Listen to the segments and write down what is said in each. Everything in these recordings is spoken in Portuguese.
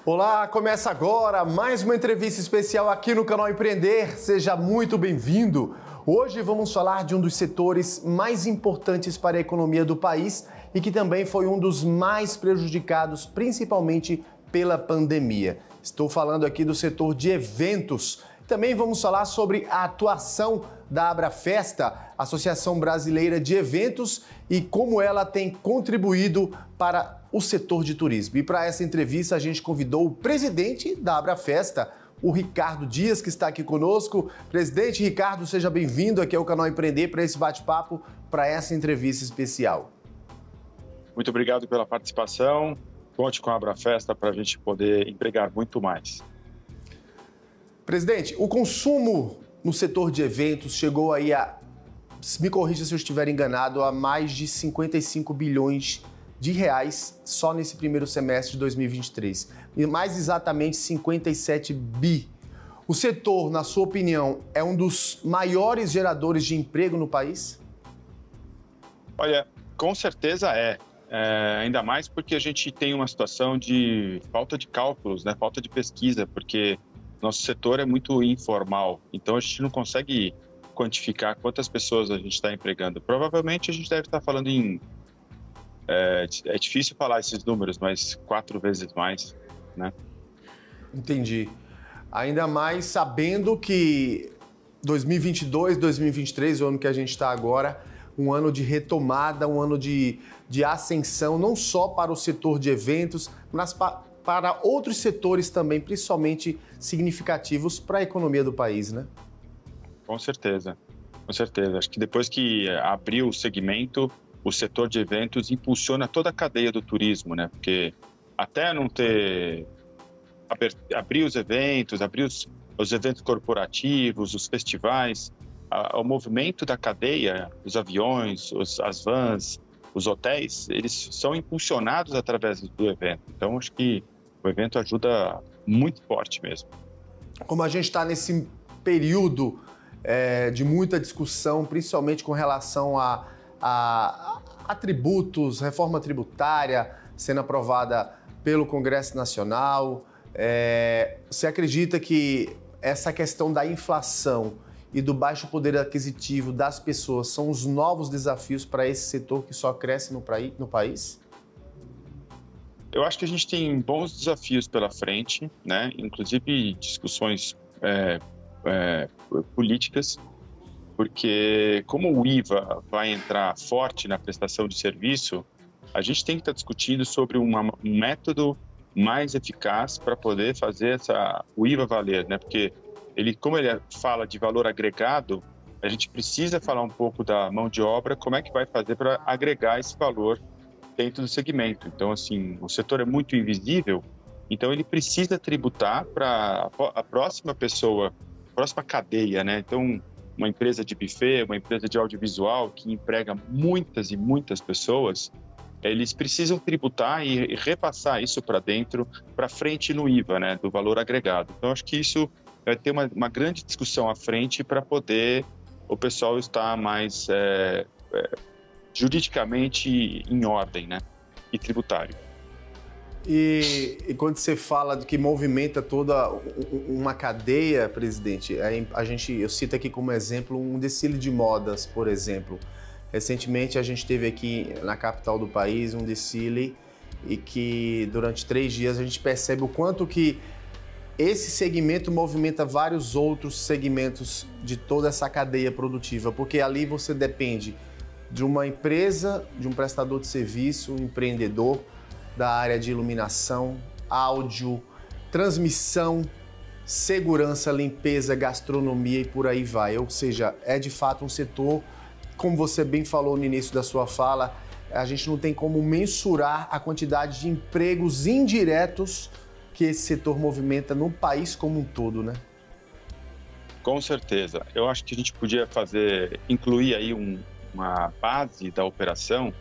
Olá, começa agora mais uma entrevista especial aqui no canal Empreender. Seja muito bem-vindo. Hoje vamos falar de um dos setores mais importantes para a economia do país e que também foi um dos mais prejudicados, principalmente pela pandemia. Estou falando aqui do setor de eventos. Também vamos falar sobre a atuação da Abrafesta, Associação Brasileira de Eventos, e como ela tem contribuído para o setor de turismo. E para essa entrevista a gente convidou o presidente da Abrafesta, o Ricardo Dias, que está aqui conosco. Presidente Ricardo, seja bem-vindo aqui ao canal Empreender para esse bate-papo, para essa entrevista especial. Muito obrigado pela participação. Conte com a Abrafesta para a gente poder empregar muito mais. Presidente, o consumo no setor de eventos chegou aí a, me corrija se eu estiver enganado, a mais de 55 bilhões de reais só nesse primeiro semestre de 2023. E mais exatamente 57 bi. O setor, na sua opinião, é um dos maiores geradores de emprego no país? Olha, com certeza é. Ainda mais porque a gente tem uma situação de falta de cálculos, né? Falta de pesquisa, porque nosso setor é muito informal, então a gente não consegue quantificar quantas pessoas a gente está empregando. Provavelmente a gente deve estar falando em... É difícil falar esses números, mas 4 vezes mais, né? Entendi. Ainda mais sabendo que 2022, 2023, o ano que a gente está agora, um ano de retomada, um ano de ascensão, não só para o setor de eventos, mas para outros setores também, principalmente significativos para a economia do país, né? Com certeza, com certeza. Acho que depois que abriu o segmento, o setor de eventos impulsiona toda a cadeia do turismo, né? Porque até não ter... abrir os eventos, abrir os eventos corporativos, os festivais, o movimento da cadeia, os aviões, as vans, os hotéis, eles são impulsionados através do evento. Então, acho que o evento ajuda muito forte mesmo. Como a gente está nesse período de muita discussão, principalmente com relação a tributos, reforma tributária sendo aprovada pelo Congresso Nacional, você acredita que essa questão da inflação e do baixo poder aquisitivo das pessoas são os novos desafios para esse setor que só cresce no país? Eu acho que a gente tem bons desafios pela frente, né? Inclusive discussões políticas, porque como o IVA vai entrar forte na prestação de serviço, a gente tem que estar discutindo sobre um método mais eficaz para poder fazer o IVA valer, né? Porque como ele fala de valor agregado, a gente precisa falar um pouco da mão de obra, como é que vai fazer para agregar esse valor dentro do segmento. Então, assim, o setor é muito invisível, então ele precisa tributar para a próxima pessoa, a próxima cadeia, né? Então, uma empresa de buffet, uma empresa de audiovisual que emprega muitas e muitas pessoas, eles precisam tributar e repassar isso para dentro, para frente no IVA, né? Do valor agregado. Então, acho que isso vai ter uma grande discussão à frente para poder o pessoal estar mais juridicamente em ordem, né? E tributário. E quando você fala de que movimenta toda uma cadeia, presidente, eu cito aqui como exemplo um desfile de modas, por exemplo. Recentemente a gente teve aqui na capital do país um desfile e que durante 3 dias a gente percebe o quanto que esse segmento movimenta vários outros segmentos de toda essa cadeia produtiva, porque ali você depende de uma empresa, de um prestador de serviço, um empreendedor da área de iluminação, áudio, transmissão, segurança, limpeza, gastronomia e por aí vai. Ou seja, é de fato um setor, como você bem falou no início da sua fala, a gente não tem como mensurar a quantidade de empregos indiretos que esse setor movimenta no país como um todo, né? Com certeza. Eu acho que a gente podia incluir aí uma base da operação,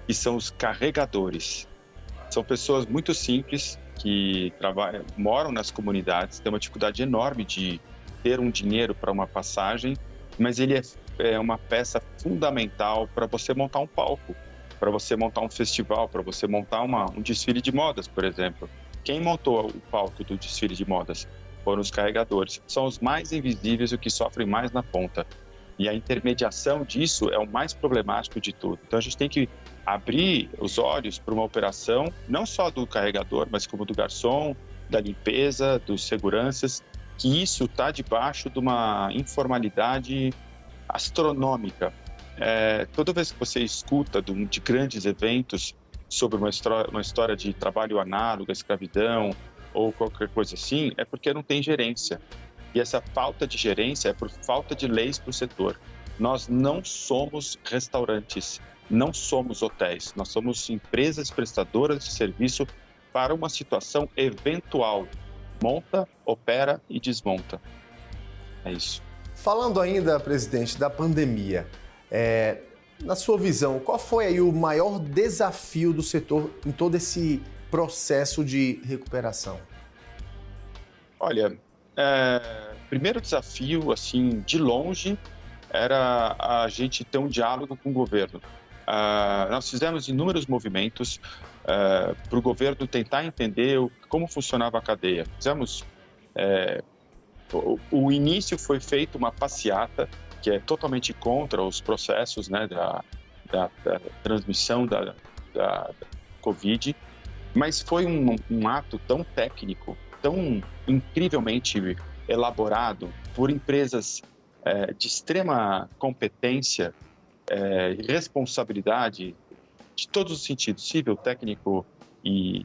que são os carregadores. São pessoas muito simples que moram nas comunidades, têm uma dificuldade enorme de ter um dinheiro para uma passagem, mas ele é uma peça fundamental para você montar um palco, para você montar um festival, para você montar um desfile de modas, por exemplo. Quem montou o palco do desfile de modas foram os carregadores. São os mais invisíveis e os que sofrem mais na ponta. E a intermediação disso é o mais problemático de tudo. Então a gente tem que abrir os olhos para uma operação, não só do carregador, mas como do garçom, da limpeza, dos seguranças, que isso está debaixo de uma informalidade astronômica. Toda vez que você escuta de grandes eventos sobre uma história de trabalho análogo, escravidão ou qualquer coisa assim, é porque não tem gerência. E essa falta de gerência é por falta de leis para o setor. Nós não somos restaurantes, não somos hotéis, nós somos empresas prestadoras de serviço para uma situação eventual. Monta, opera e desmonta. É isso. Falando ainda, presidente, da pandemia, na sua visão, qual foi aí o maior desafio do setor em todo esse processo de recuperação? Olha, primeiro desafio, assim, de longe, era a gente ter um diálogo com o governo. Nós fizemos inúmeros movimentos para o governo tentar entender como funcionava a cadeia. O início foi feito uma passeata, que é totalmente contra os processos, né, da transmissão da Covid, mas foi um ato tão técnico, tão incrivelmente elaborado por empresas de extrema competência e responsabilidade de todos os sentidos, civil, técnico e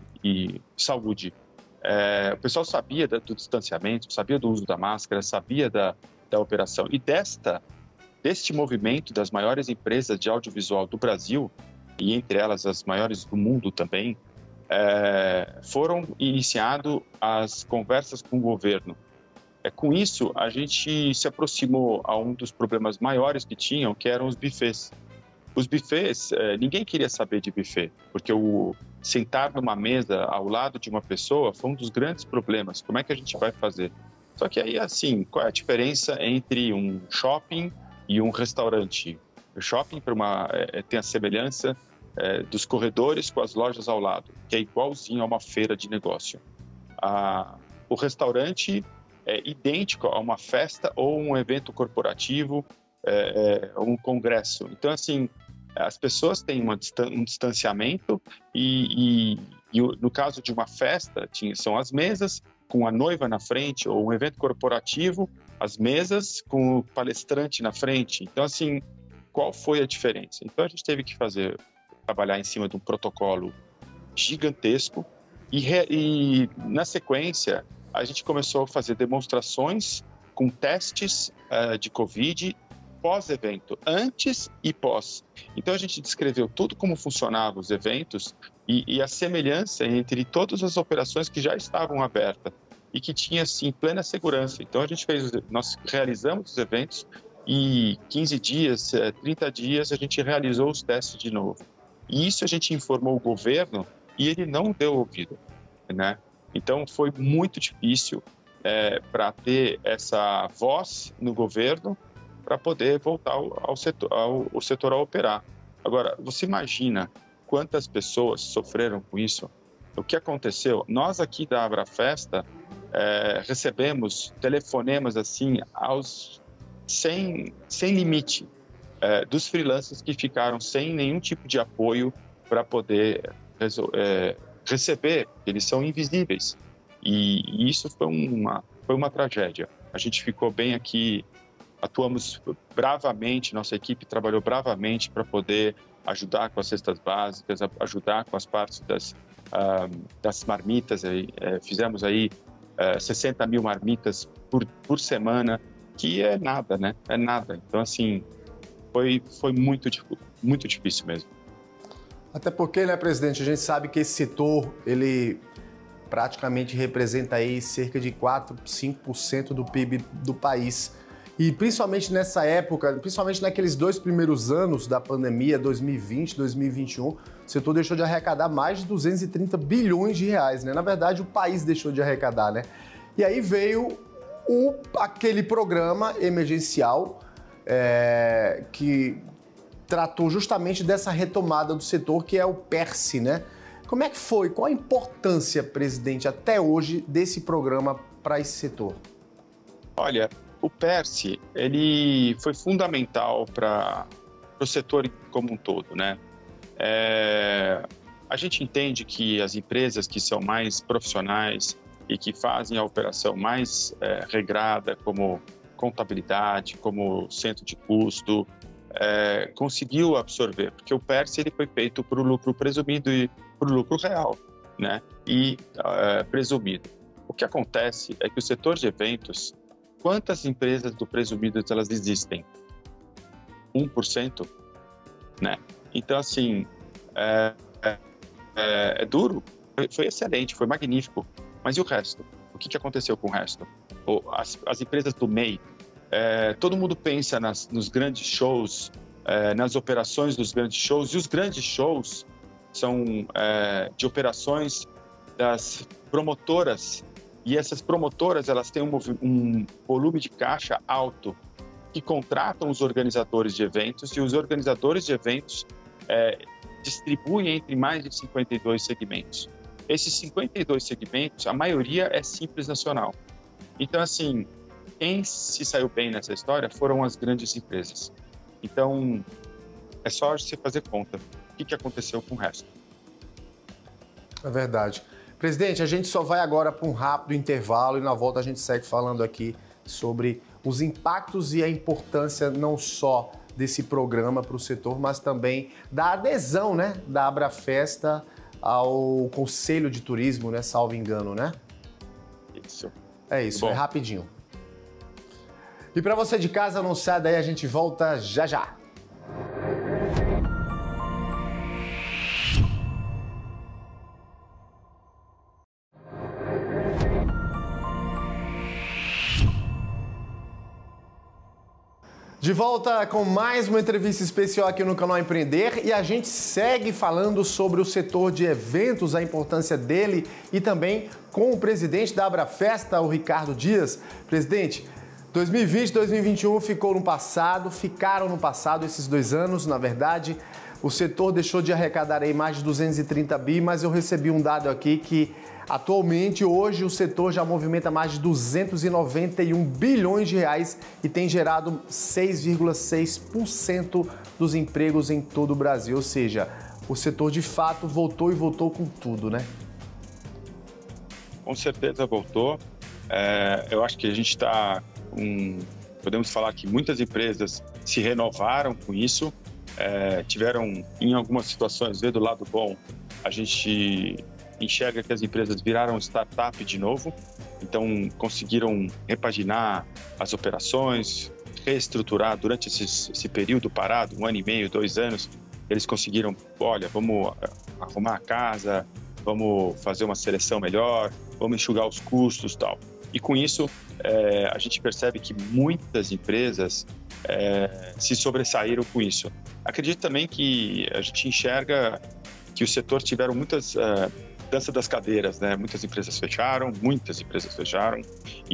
saúde. O pessoal sabia do distanciamento, sabia do uso da máscara, sabia da operação. E deste movimento das maiores empresas de audiovisual do Brasil, e entre elas as maiores do mundo também, foram iniciadas as conversas com o governo. Com isso, a gente se aproximou a um dos problemas maiores que tinham, que eram os bufês. Os bufês, ninguém queria saber de buffet, porque o sentar numa mesa ao lado de uma pessoa foi um dos grandes problemas. Como é que a gente vai fazer? Só que aí, assim, qual é a diferença entre um shopping e um restaurante? O shopping tem a semelhança dos corredores com as lojas ao lado, que é igualzinho a uma feira de negócio. O restaurante é idêntico a uma festa ou um evento corporativo, um congresso. Então, assim, as pessoas têm um distanciamento e no caso de uma festa, são as mesas com a noiva na frente, ou um evento corporativo, as mesas com o palestrante na frente. Então, assim, qual foi a diferença? Então, a gente teve que trabalhar em cima de um protocolo gigantesco e na sequência, a gente começou a fazer demonstrações com testes de Covid pós-evento, antes e pós. Então, a gente descreveu tudo como funcionavam os eventos e a semelhança entre todas as operações que já estavam abertas e que tinha, assim, plena segurança. Então, nós realizamos os eventos e 15 dias, 30 dias, a gente realizou os testes de novo. E isso a gente informou o governo e ele não deu ouvido, né? Então, foi muito difícil para ter essa voz no governo para poder voltar ao setor a operar. Agora, você imagina quantas pessoas sofreram com isso? O que aconteceu? Nós aqui da Abrafesta recebemos telefonemas assim sem limite dos freelancers que ficaram sem nenhum tipo de apoio para poder receber, eles são invisíveis. E isso foi uma tragédia. A gente ficou bem aqui, atuamos bravamente, nossa equipe trabalhou bravamente para poder ajudar com as cestas básicas, ajudar com as partes das marmitas. Fizemos aí 60 mil marmitas por semana, que é nada, né? É nada. Então, assim, foi muito difícil mesmo. Até porque, né, presidente, a gente sabe que esse setor, ele praticamente representa aí cerca de 4, 5% do PIB do país. E principalmente nessa época, principalmente naqueles 2 primeiros anos da pandemia, 2020, 2021, o setor deixou de arrecadar mais de 230 bilhões de reais, né? Na verdade, o país deixou de arrecadar, né? E aí veio aquele programa emergencial que tratou justamente dessa retomada do setor, que é o PERSE, né? Como é que foi? Qual a importância, presidente, até hoje, desse programa para esse setor? Olha, o PERSE, ele foi fundamental para o setor como um todo, né? A gente entende que as empresas que são mais profissionais e que fazem a operação mais regrada, como contabilidade, como centro de custo, conseguiu absorver, porque o PERSE ele foi feito para o lucro presumido e para o lucro real, né? E presumido. O que acontece é que o setor de eventos, quantas empresas do presumido elas existem? 1%, né? Então, assim, é duro, foi excelente, foi magnífico, mas e o resto? O que aconteceu com o resto? As empresas do MEI, todo mundo pensa nos grandes shows, nas operações dos grandes shows, e os grandes shows são de operações das promotoras, e essas promotoras elas têm um volume de caixa alto, que contratam os organizadores de eventos, e os organizadores de eventos distribuem entre mais de 52 segmentos. Esses 52 segmentos, a maioria é Simples Nacional. Então, assim, quem se saiu bem nessa história foram as grandes empresas. Então, é só você fazer conta. O que aconteceu com o resto? É verdade. Presidente, a gente só vai agora para um rápido intervalo e na volta a gente segue falando aqui sobre os impactos e a importância não só desse programa para o setor, mas também da adesão, né, da Abrafesta ao Conselho de Turismo, né, salvo engano, né? Isso. É isso, Bom. é rapidinho. E para você de casa, não sai daí, a gente volta já já. De volta com mais uma entrevista especial aqui no canal Empreender e a gente segue falando sobre o setor de eventos, a importância dele e também com o presidente da Abrafesta, o Ricardo Dias. Presidente, 2020 e 2021 ficaram no passado esses 2 anos, na verdade. O setor deixou de arrecadar aí mais de 230 bi, mas eu recebi um dado aqui que atualmente, hoje, o setor já movimenta mais de 291 bilhões de reais e tem gerado 6,6% dos empregos em todo o Brasil. Ou seja, o setor de fato voltou e voltou com tudo, né? Com certeza voltou. Eu acho que a gente está podemos falar que muitas empresas se renovaram com isso, tiveram em algumas situações, do lado bom, a gente enxerga que as empresas viraram startup de novo, então conseguiram repaginar as operações, reestruturar durante esse período parado, 1 ano e meio, 2 anos, eles conseguiram, olha, vamos arrumar a casa, vamos fazer uma seleção melhor, vamos enxugar os custos e tal. E com isso, a gente percebe que muitas empresas se sobressaíram com isso. Acredito também que a gente enxerga que o setor tiveram muitas dança das cadeiras, né? Muitas empresas fecharam e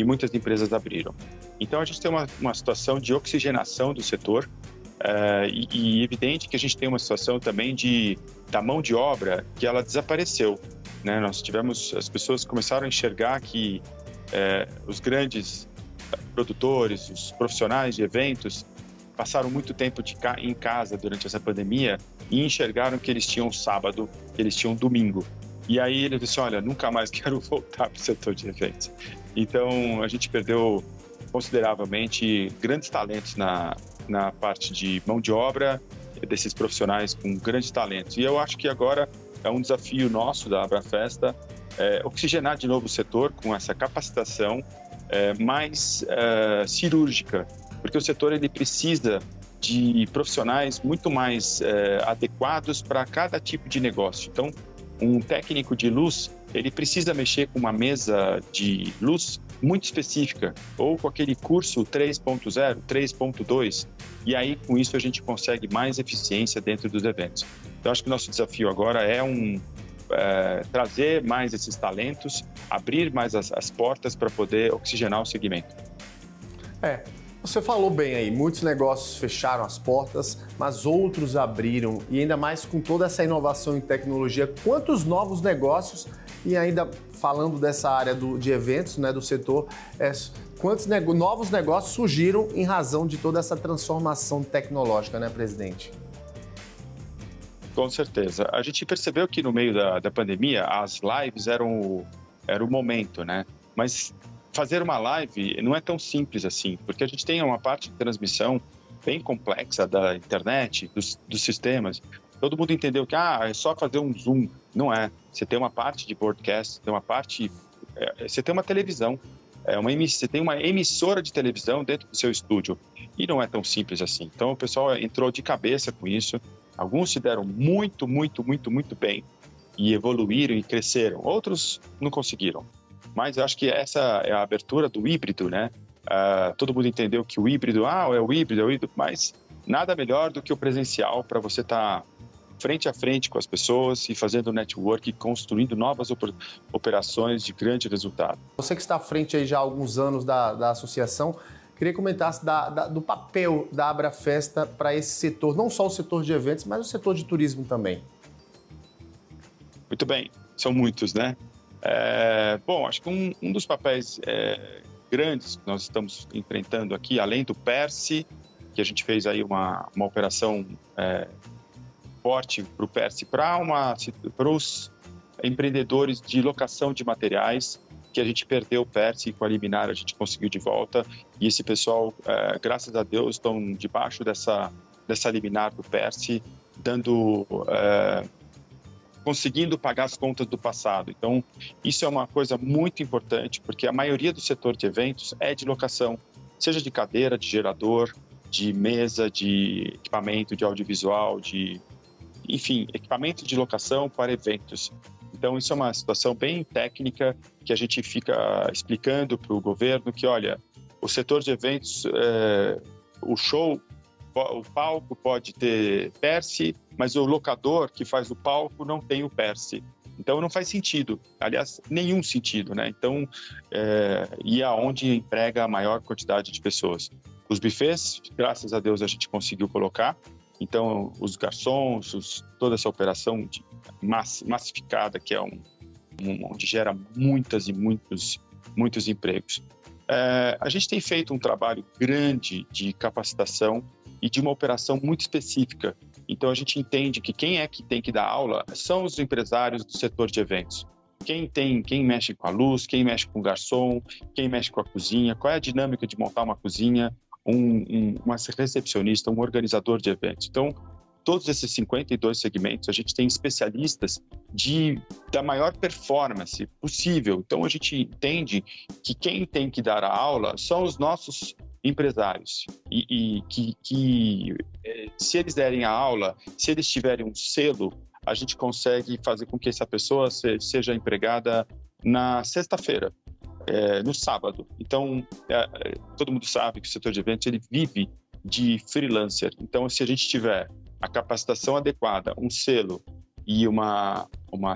muitas empresas abriram. Então a gente tem uma situação de oxigenação do setor e evidente que a gente tem uma situação também da mão de obra que ela desapareceu, né? As pessoas começaram a enxergar que os grandes produtores, os profissionais de eventos passaram muito tempo em casa durante essa pandemia e enxergaram que eles tinham sábado, que eles tinham domingo. E aí ele disse, olha, nunca mais quero voltar para o setor de eventos. Então, a gente perdeu consideravelmente grandes talentos na parte de mão de obra, desses profissionais com grandes talentos. E eu acho que agora é um desafio nosso da Abrafesta oxigenar de novo o setor com essa capacitação mais cirúrgica, porque o setor ele precisa de profissionais muito mais adequados para cada tipo de negócio. Então, um técnico de luz, ele precisa mexer com uma mesa de luz muito específica, ou com aquele curso 3.0, 3.2, e aí com isso a gente consegue mais eficiência dentro dos eventos. Então acho que o nosso desafio agora é trazer mais esses talentos, abrir mais as portas para poder oxigenar o segmento. Você falou bem aí, muitos negócios fecharam as portas, mas outros abriram, e ainda mais com toda essa inovação em tecnologia, quantos novos negócios, e ainda falando dessa área de eventos, né, do setor, quantos novos negócios surgiram em razão de toda essa transformação tecnológica, né, presidente? Com certeza. A gente percebeu que no meio da pandemia, as lives eram o momento, né? Mas fazer uma live não é tão simples assim, porque a gente tem uma parte de transmissão bem complexa da internet, dos sistemas. Todo mundo entendeu que é só fazer um Zoom. Não é. Você tem uma parte de broadcast, tem uma parte... você tem uma televisão, você tem uma emissora de televisão dentro do seu estúdio. E não é tão simples assim. Então o pessoal entrou de cabeça com isso. Alguns se deram muito bem e evoluíram e cresceram. Outros não conseguiram. Mas eu acho que essa é a abertura do híbrido, né? Todo mundo entendeu que o híbrido, é o híbrido, mas nada melhor do que o presencial para você estar frente a frente com as pessoas e fazendo network e construindo novas operações de grande resultado. Você que está à frente aí já há alguns anos da associação, queria comentar do papel da Abrafesta para esse setor, não só o setor de eventos, mas o setor de turismo também. Muito bem, são muitos, né? Bom, acho que um dos papéis grandes que nós estamos enfrentando aqui, além do PERSE, que a gente fez aí uma operação forte para o PERSE, para os empreendedores de locação de materiais, que a gente perdeu o PERSE e com a liminar a gente conseguiu de volta. E esse pessoal, graças a Deus, estão debaixo dessa liminar do PERSE, conseguindo pagar as contas do passado. Então, isso é uma coisa muito importante, porque a maioria do setor de eventos é de locação, seja de cadeira, de gerador, de mesa, de equipamento, de audiovisual, enfim, equipamento de locação para eventos. Então, isso é uma situação bem técnica que a gente fica explicando para o governo que, olha, o setor de eventos, o palco pode ter PERSE, mas o locador que faz o palco não tem o PERSE. Então, não faz sentido. Aliás, nenhum sentido, né? Então, e aonde emprega a maior quantidade de pessoas. Os buffets, graças a Deus, a gente conseguiu colocar. Então, os garçons, toda essa operação massificada, que é onde gera muitas e muitos empregos. A gente tem feito um trabalho grande de capacitação e de uma operação muito específica. Então, a gente entende que quem é que tem que dar aula são os empresários do setor de eventos. Quem mexe com a luz, quem mexe com o garçom, quem mexe com a cozinha, qual é a dinâmica de montar uma cozinha, uma recepcionista, um organizador de eventos. Então, todos esses 52 segmentos, a gente tem especialistas da maior performance possível. Então, a gente entende que quem tem que dar a aula são os nossos empresários e que se eles derem a aula, se eles tiverem um selo, a gente consegue fazer com que essa pessoa seja empregada na sexta-feira, no sábado. Então, todo mundo sabe que o setor de eventos ele vive de freelancer. Então, se a gente tiver a capacitação adequada, um selo e uma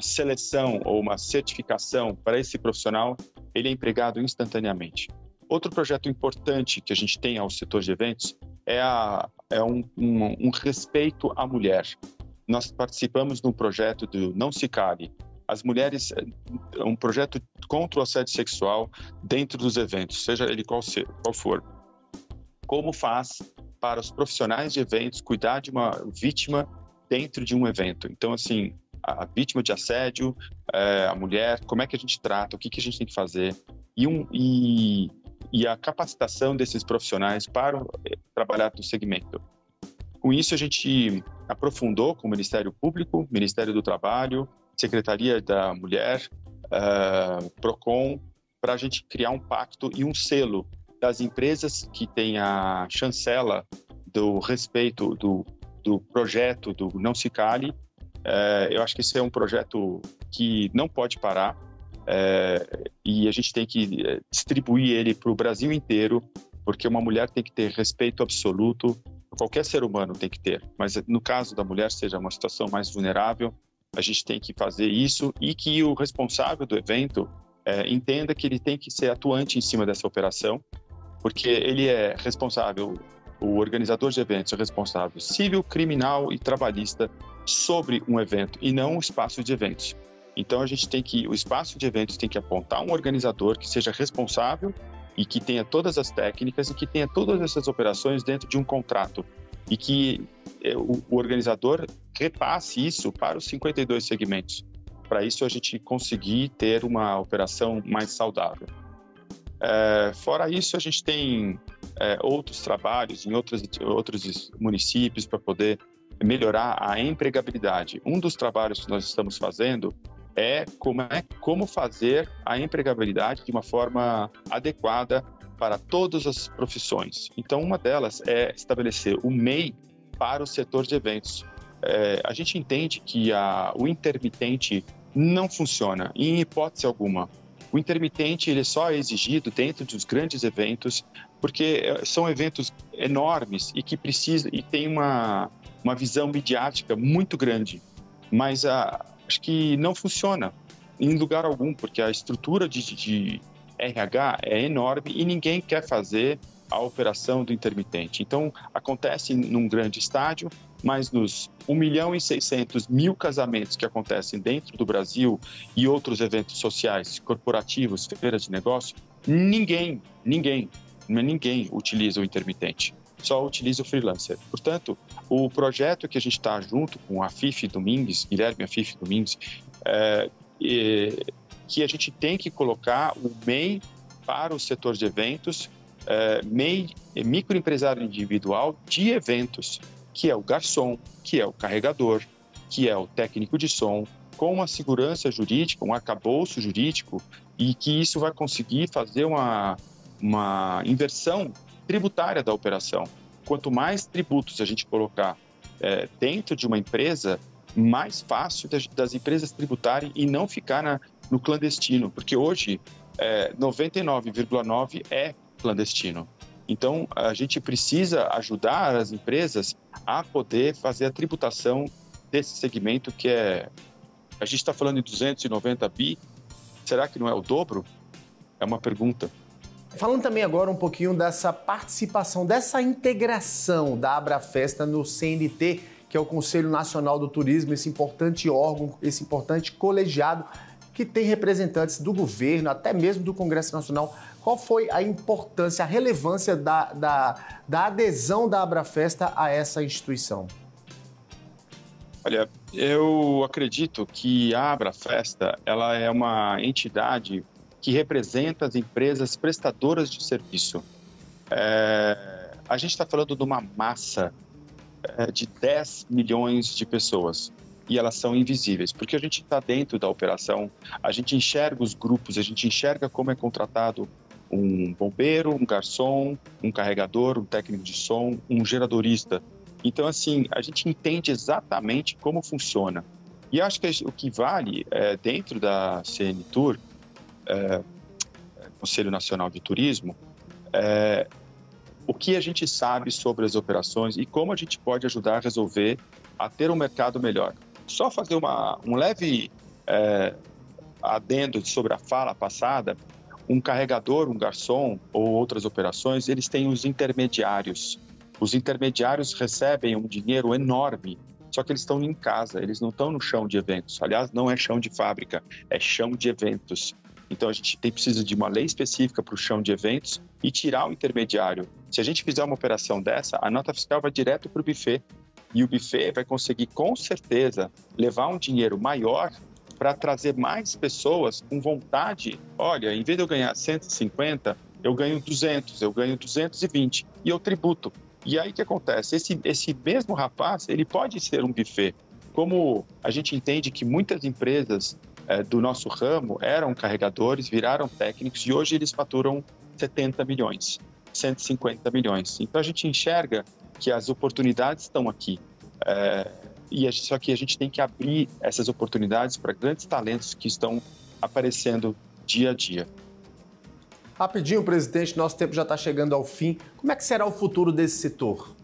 seleção ou uma certificação para esse profissional, ele é empregado instantaneamente. Outro projeto importante que a gente tem ao setor de eventos é um respeito à mulher. Nós participamos de um projeto do Não Se Cale. As mulheres, um projeto contra o assédio sexual dentro dos eventos, seja ele qual for. Como faz para os profissionais de eventos cuidar de uma vítima dentro de um evento? Então, assim, a vítima de assédio, a mulher, como é que a gente trata, o que a gente tem que fazer? E a capacitação desses profissionais para trabalhar no segmento. Com isso, a gente aprofundou com o Ministério Público, Ministério do Trabalho, Secretaria da Mulher, PROCON, para a gente criar um pacto e um selo das empresas que têm a chancela do respeito do projeto do Não Se Cale. Eu acho que esse é um projeto que não pode parar e a gente tem que distribuir ele para o Brasil inteiro, porque uma mulher tem que ter respeito absoluto, qualquer ser humano tem que ter, mas no caso da mulher, seja uma situação mais vulnerável, a gente tem que fazer isso e que o responsável do evento entenda que ele tem que ser atuante em cima dessa operação porque ele é responsável, o organizador de eventos é responsável civil, criminal e trabalhista sobre um evento e não o espaço de eventos. Então o espaço de eventos tem que apontar um organizador que seja responsável e que tenha todas as técnicas e que tenha todas essas operações dentro de um contrato e que o organizador repasse isso para os 52 segmentos. Para isso a gente conseguir ter uma operação mais saudável. Fora isso, a gente tem outros trabalhos em outros municípios para poder melhorar a empregabilidade. Um dos trabalhos que nós estamos fazendo é como fazer a empregabilidade de uma forma adequada para todas as profissões. Então, uma delas é estabelecer o MEI para o setor de eventos. A gente entende que o intermitente não funciona, em hipótese alguma. O intermitente ele só é exigido dentro dos grandes eventos, porque são eventos enormes e que tem uma visão midiática muito grande. Mas acho que não funciona em lugar algum, porque a estrutura de RH é enorme e ninguém quer fazer a operação do intermitente. Então, acontece num grande estádio, mas nos 1.600.000 casamentos que acontecem dentro do Brasil e outros eventos sociais, corporativos, feiras de negócio, ninguém utiliza o intermitente, só utiliza o freelancer. Portanto, o projeto que a gente está junto com a Fife Domingues, Guilherme Fife Domingues, que a gente tem que colocar o MEI para o setor de eventos, MEI, microempresário individual de eventos, que é o garçom, que é o carregador, que é o técnico de som, com uma segurança jurídica, um arcabouço jurídico, e que isso vai conseguir fazer uma inversão tributária da operação. Quanto mais tributos a gente colocar dentro de uma empresa, mais fácil das empresas tributarem e não ficar no clandestino, porque hoje 99,9% é clandestino. Então, a gente precisa ajudar as empresas a poder fazer a tributação desse segmento que a gente está falando de 290 bi, será que não é o dobro? É uma pergunta. Falando também agora um pouquinho dessa participação, dessa integração da Abrafesta no CNT, que é o Conselho Nacional do Turismo, esse importante órgão, esse importante colegiado que tem representantes do governo, até mesmo do Congresso Nacional. Qual foi a importância, a relevância da adesão da Abrafesta a essa instituição? Olha, eu acredito que a Abrafesta ela é uma entidade que representa as empresas prestadoras de serviço. A gente está falando de uma massa de 10 milhões de pessoas e elas são invisíveis, porque a gente está dentro da operação, a gente enxerga os grupos, a gente enxerga como é contratado um bombeiro, um garçom, um carregador, um técnico de som, um geradorista. Então, assim, a gente entende exatamente como funciona. E acho que o que vale dentro da CNTUR, Conselho Nacional de Turismo, o que a gente sabe sobre as operações e como a gente pode ajudar a resolver, a ter um mercado melhor. Só fazer um leve adendo sobre a fala passada, um carregador, um garçom ou outras operações, eles têm os intermediários. Os intermediários recebem um dinheiro enorme, só que eles estão em casa, eles não estão no chão de eventos. Aliás, não é chão de fábrica, é chão de eventos. Então, a gente precisa de uma lei específica para o chão de eventos e tirar o intermediário. Se a gente fizer uma operação dessa, a nota fiscal vai direto para o buffet. E o buffet vai conseguir, com certeza, levar um dinheiro maior para trazer mais pessoas com vontade. Olha, em vez de eu ganhar 150, eu ganho 200, eu ganho 220 e eu tributo. E aí o que acontece? Esse mesmo rapaz, ele pode ser um buffet. Como a gente entende que muitas empresas do nosso ramo eram carregadores, viraram técnicos e hoje eles faturam 70 milhões, 150 milhões. Então a gente enxerga que as oportunidades estão aqui. Só que a gente tem que abrir essas oportunidades para grandes talentos que estão aparecendo dia a dia. Rapidinho, presidente, nosso tempo já está chegando ao fim. Como é que será o futuro desse setor?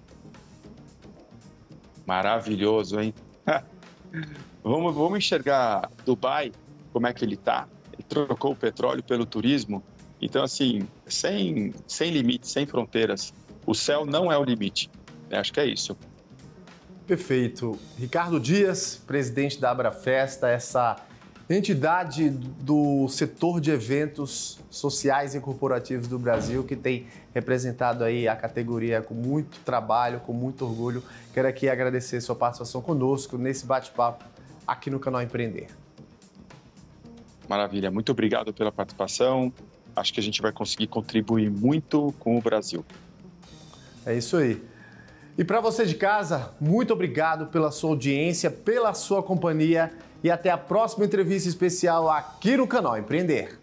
Maravilhoso, hein? Vamos enxergar Dubai, como é que ele está. Ele trocou o petróleo pelo turismo Então, assim, sem limites, sem fronteiras, o céu não é o limite. Acho que é isso. Perfeito. Ricardo Dias, presidente da Abrafesta, essa entidade do setor de eventos sociais e corporativos do Brasil, que tem representado aí a categoria com muito trabalho, com muito orgulho. Quero aqui agradecer sua participação conosco nesse bate-papo aqui no canal Empreender. Maravilha, muito obrigado pela participação. Acho que a gente vai conseguir contribuir muito com o Brasil. É isso aí. E para você de casa, muito obrigado pela sua audiência, pela sua companhia e até a próxima entrevista especial aqui no canal Empreender.